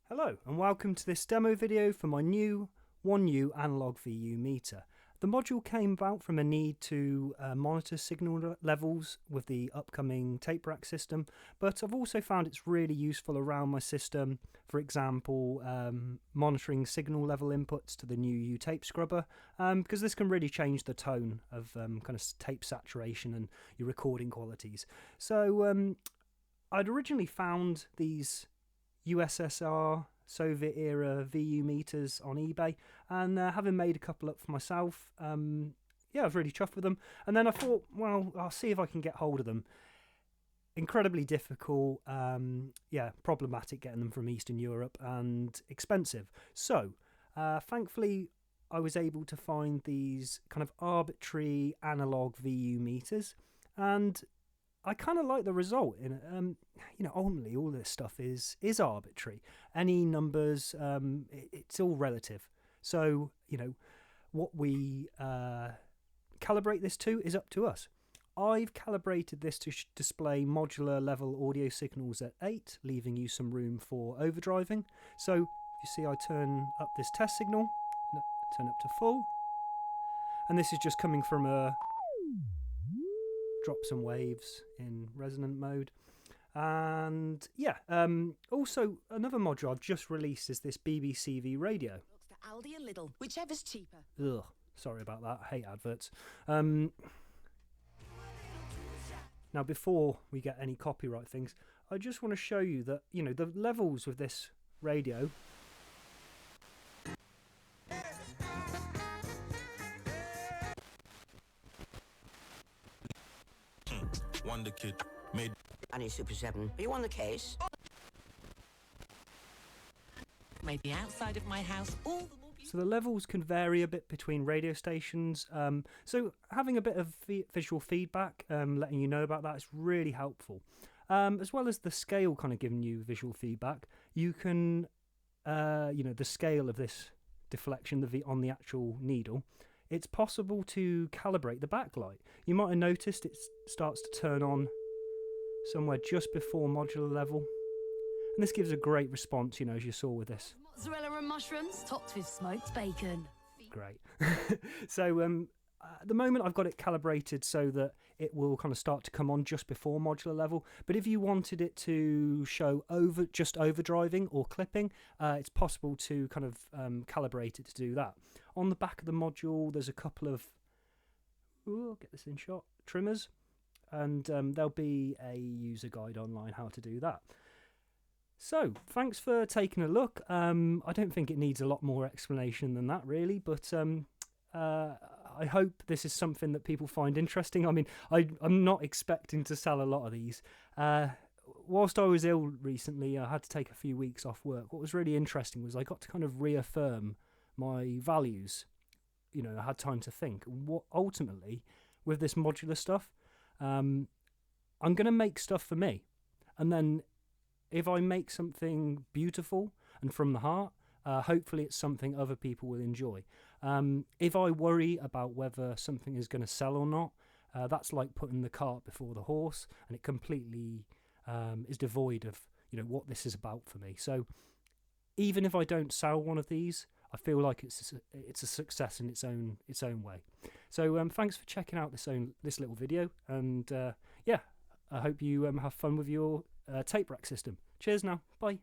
Hello and welcome to this demo video for my new 1U Analogue VU meter. The module came about from a need to monitor signal levels with the upcoming TAPERACK system, but I've also found it's really useful around my system, for example monitoring signal level inputs to the new U tape scrubber, because this can really change the tone of kind of tape saturation and your recording qualities. So I'd originally found these USSR Soviet era VU meters on eBay, and having made a couple up for myself, yeah, I was really chuffed with them. And then I thought, well, I'll see if I can get hold of them. Incredibly difficult, yeah, problematic getting them from Eastern Europe, and expensive. So thankfully I was able to find these kind of arbitrary analog VU meters, and I kind of like the result. Ultimately all this stuff is arbitrary. Any numbers, it's all relative. So, what we calibrate this to is up to us. I've calibrated this to display modular level audio signals at 8, leaving you some room for overdriving. So, if you see, I turn up this test signal, turn up to full, and this is just coming from a drop some waves in resonant mode. And yeah, also another module I've just released is this BBCV radio. Looks to Aldi and Lidl, whichever's cheaper. Ugh, sorry about that, I hate adverts. Now before we get any copyright things, I just want to show you that, the levels with this radio, Wonder Kid made Annie Super 7. Are you on the case? Made the outside of my house all the more beautiful. so the levels can vary a bit between radio stations. So having a bit of visual feedback, letting you know about that is really helpful. As well as the scale kind of giving you visual feedback, you can, the scale of this deflection on the actual needle. It's possible to calibrate the backlight. You might have noticed it starts to turn on somewhere just before modular level. And this gives a great response, as you saw with this. Mozzarella and mushrooms, topped with smoked bacon. Great. So at the moment I've got it calibrated so that it will kind of start to come on just before modular level. But if you wanted it to show just overdriving or clipping, it's possible to kind of calibrate it to do that. On the back of the module there's a couple of, get this in shot, trimmers, and there'll be a user guide online how to do that. So thanks for taking a look. I don't think it needs a lot more explanation than that really, but I hope this is something that people find interesting. I mean, I'm not expecting to sell a lot of these. Whilst I was ill recently, I had to take a few weeks off work. What was really interesting was I got to kind of reaffirm my values. I had time to think. What ultimately, with this modular stuff, I'm going to make stuff for me. And then if I make something beautiful and from the heart, hopefully it's something other people will enjoy. If I worry about whether something is going to sell or not, that's like putting the cart before the horse, and it completely is devoid of what this is about for me. So even if I don't sell one of these, I feel like it's a success in its own way. So thanks for checking out this little video, and yeah, I hope you have fun with your TAPERACK system. Cheers now, bye.